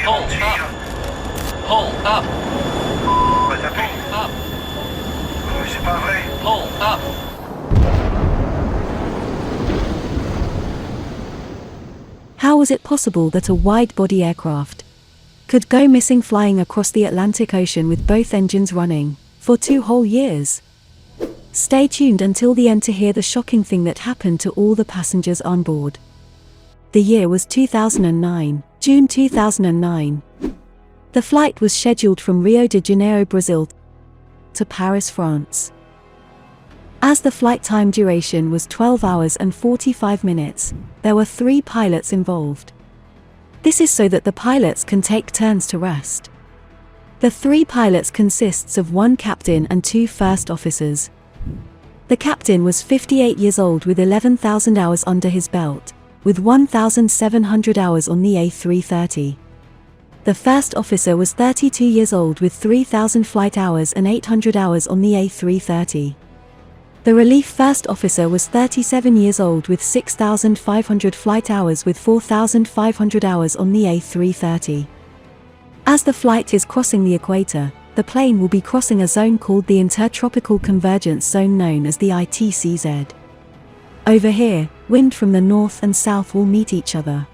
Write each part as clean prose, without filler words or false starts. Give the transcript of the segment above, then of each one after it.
Hold up. Hold up. Pas tapé. Hold up. Mais c'est pas vrai. Hold up. How was it possible that a wide-body aircraft could go missing flying across the Atlantic Ocean with both engines running for 2 whole years? Stay tuned until the end to hear the shocking thing that happened to all the passengers on board. The year was 2009, June 2009. The flight was scheduled from Rio de Janeiro, Brazil to Paris, France. As the flight time duration was 12 hours and 45 minutes, there were 3 pilots involved. This is so that the pilots can take turns to rest. The 3 pilots consists of 1 captain and 2 first officers. The captain was 58 years old with 11,000 hours under his belt, with 1,700 hours on the A330. The first officer was 32 years old with 3,000 flight hours and 800 hours on the A330. The relief first officer was 37 years old with 6,500 flight hours with 4,500 hours on the A330. As the flight is crossing the equator, the plane will be crossing a zone called the Intertropical Convergence Zone, known as the ITCZ. Over here, wind from the north and south will meet each other.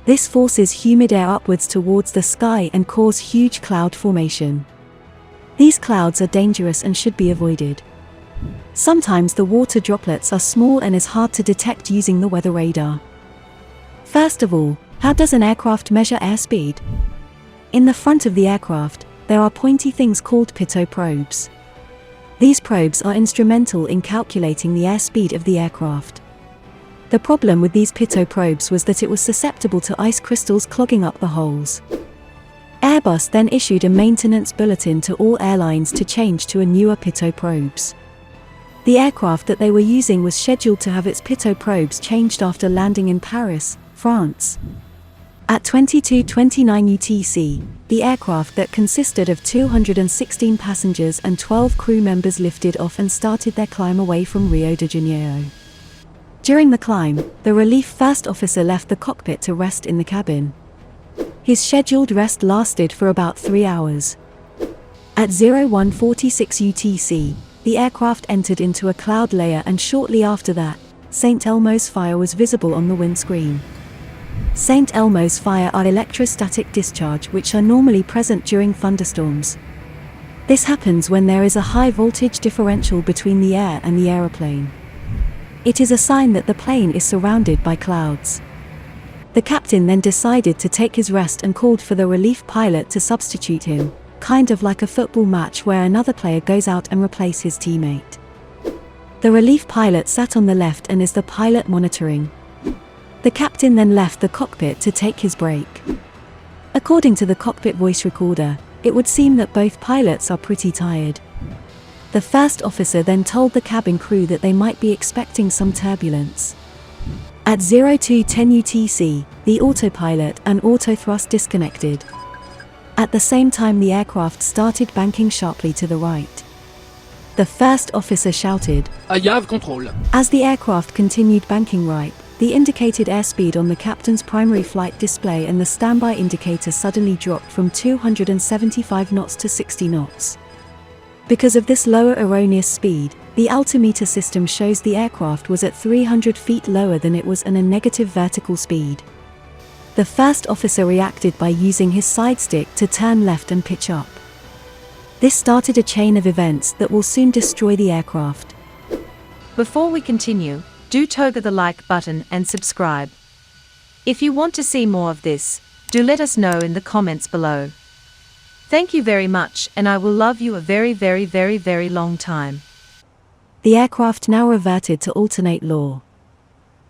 This forces humid air upwards towards the sky and cause huge cloud formation. These clouds are dangerous and should be avoided. Sometimes the water droplets are small and is hard to detect using the weather radar. First of all, how does an aircraft measure airspeed? In the front of the aircraft, there are pointy things called pitot probes. These probes are instrumental in calculating the airspeed of the aircraft. The problem with these pitot probes was that it was susceptible to ice crystals clogging up the holes. Airbus then issued a maintenance bulletin to all airlines to change to a newer pitot probes. The aircraft that they were using was scheduled to have its pitot probes changed after landing in Paris, France. At 22:29 UTC, the aircraft that consisted of 216 passengers and 12 crew members lifted off and started their climb away from Rio de Janeiro. During the climb, the relief first officer left the cockpit to rest in the cabin. His scheduled rest lasted for about 3 hours. At 01:46 UTC, the aircraft entered into a cloud layer, and shortly after that, St. Elmo's fire was visible on the windscreen. St. Elmo's fire are electrostatic discharge which are normally present during thunderstorms. This happens when there is a high voltage differential between the air and the aeroplane. It is a sign that the plane is surrounded by clouds. The captain then decided to take his rest and called for the relief pilot to substitute him, kind of like a football match where another player goes out and replaces his teammate. The relief pilot sat on the left and is the pilot monitoring. The captain then left the cockpit to take his break. According to the cockpit voice recorder, it would seem that both pilots are pretty tired. The first officer then told the cabin crew that they might be expecting some turbulence. At 02:10 UTC, the autopilot and autothrust disconnected. At the same time, the aircraft started banking sharply to the right. The first officer shouted, I have control. As the aircraft continued banking right, the indicated airspeed on the captain's primary flight display and the standby indicator suddenly dropped from 275 knots to 60 knots. Because of this lower erroneous speed, the altimeter system shows the aircraft was at 300 feet lower than it was and a negative vertical speed. The first officer reacted by using his side stick to turn left and pitch up. This started a chain of events that will soon destroy the aircraft. Before we continue, do toggle the like button and subscribe. If you want to see more of this, do let us know in the comments below. Thank you very much, and I will love you a very, very, very, very long time. The aircraft now reverted to alternate law.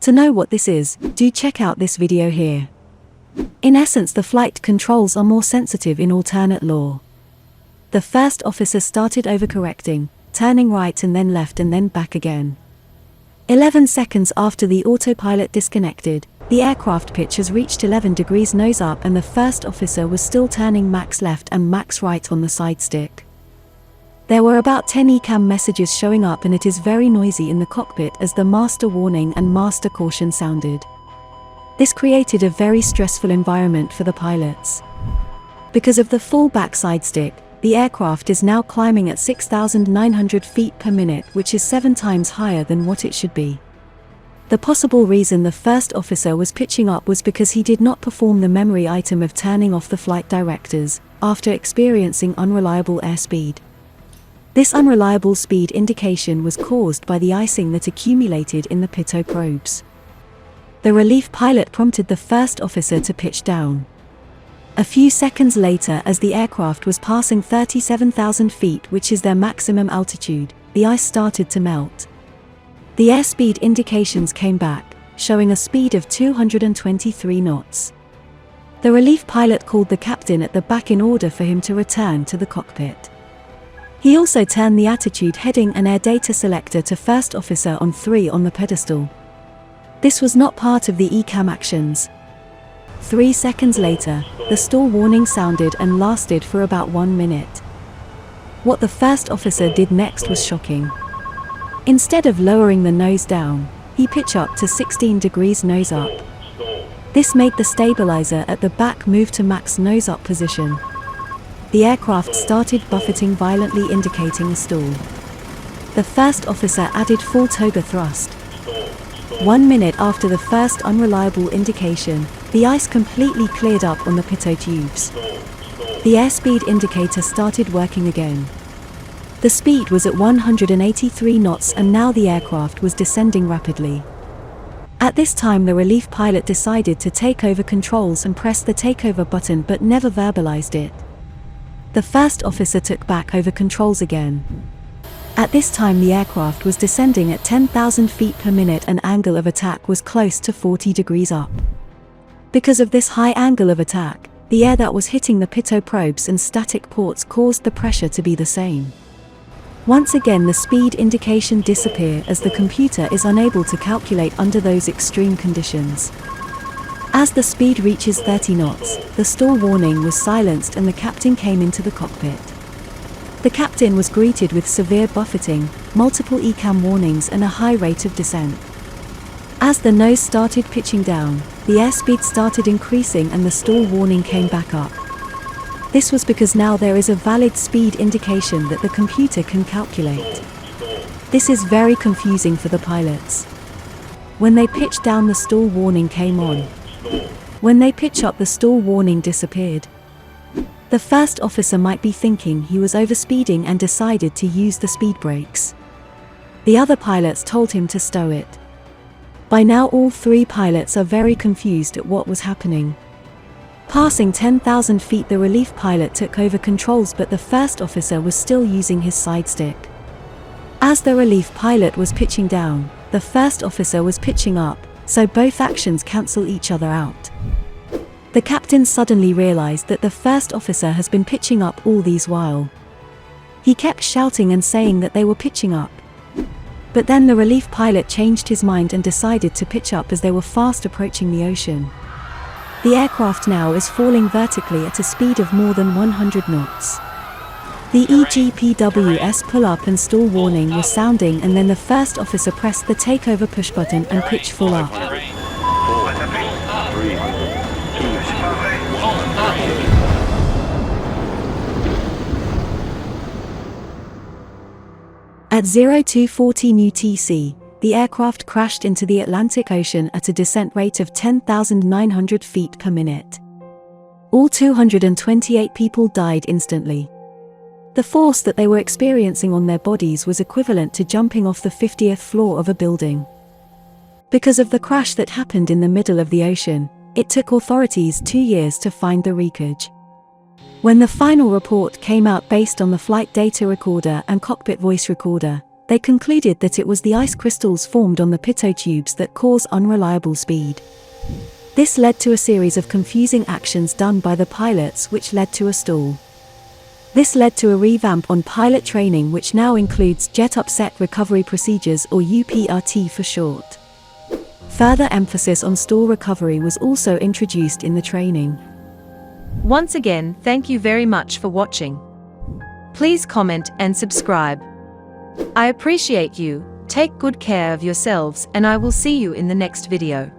To know what this is, do check out this video here. In essence, the flight controls are more sensitive in alternate law. The first officer started overcorrecting, turning right and then left and then back again. 11 seconds after the autopilot disconnected, the aircraft pitch has reached 11 degrees nose up and the first officer was still turning max left and max right on the side stick. There were about 10 ECAM messages showing up, and it is very noisy in the cockpit as the master warning and master caution sounded. This created a very stressful environment for the pilots. Because of the full backside stick, the aircraft is now climbing at 6,900 feet per minute, which is 7 times higher than what it should be. The possible reason the first officer was pitching up was because he did not perform the memory item of turning off the flight directors, after experiencing unreliable airspeed. This unreliable speed indication was caused by the icing that accumulated in the pitot probes. The relief pilot prompted the first officer to pitch down. A few seconds later, as the aircraft was passing 37,000 feet, which is their maximum altitude, the ice started to melt. The airspeed indications came back, showing a speed of 223 knots. The relief pilot called the captain at the back in order for him to return to the cockpit. He also turned the attitude heading and air data selector to first officer on 3 on the pedestal. This was not part of the ECAM actions. 3 seconds later, the stall warning sounded and lasted for about 1 minute. What the first officer did next was shocking. Instead of lowering the nose down, he pitched up to 16 degrees nose up. This made the stabilizer at the back move to max nose up position. The aircraft started buffeting violently, indicating a stall. The first officer added full toga thrust. 1 minute after the first unreliable indication, the ice completely cleared up on the pitot tubes. The airspeed indicator started working again. The speed was at 183 knots and now the aircraft was descending rapidly. At this time the relief pilot decided to take over controls and press the takeover button but never verbalized it. The first officer took back over controls again. At this time the aircraft was descending at 10,000 feet per minute and angle of attack was close to 40 degrees up. Because of this high angle of attack, the air that was hitting the pitot probes and static ports caused the pressure to be the same. Once again the speed indication disappears as the computer is unable to calculate under those extreme conditions. As the speed reaches 30 knots, the stall warning was silenced and the captain came into the cockpit. The captain was greeted with severe buffeting, multiple ECAM warnings and a high rate of descent. As the nose started pitching down, the airspeed started increasing and the stall warning came back up. This was because now there is a valid speed indication that the computer can calculate. This is very confusing for the pilots. When they pitched down, the stall warning came on. When they pitch up, the stall warning disappeared. The first officer might be thinking he was overspeeding and decided to use the speed brakes. The other pilots told him to stow it. By now all 3 pilots are very confused at what was happening. Passing 10,000 feet, the relief pilot took over controls but the first officer was still using his side stick. As the relief pilot was pitching down, the first officer was pitching up, so both actions cancel each other out. The captain suddenly realized that the first officer has been pitching up all these while. He kept shouting and saying that they were pitching up. But then the relief pilot changed his mind and decided to pitch up as they were fast approaching the ocean. The aircraft now is falling vertically at a speed of more than 100 knots. The EGPWS pull-up and stall warning was sounding and then the first officer pressed the takeover push button and pitched full up. At 0240 UTC, the aircraft crashed into the Atlantic Ocean at a descent rate of 10,900 feet per minute. All 228 people died instantly. The force that they were experiencing on their bodies was equivalent to jumping off the 50th floor of a building. Because of the crash that happened in the middle of the ocean, it took authorities 2 years to find the wreckage. When the final report came out based on the flight data recorder and cockpit voice recorder, they concluded that it was the ice crystals formed on the pitot tubes that cause unreliable speed. This led to a series of confusing actions done by the pilots which led to a stall. This led to a revamp on pilot training which now includes Jet Upset Recovery Procedures or UPRT for short. Further emphasis on stall recovery was also introduced in the training. Once again, thank you very much for watching. Please comment and subscribe. I appreciate you. Take good care of yourselves and I will see you in the next video.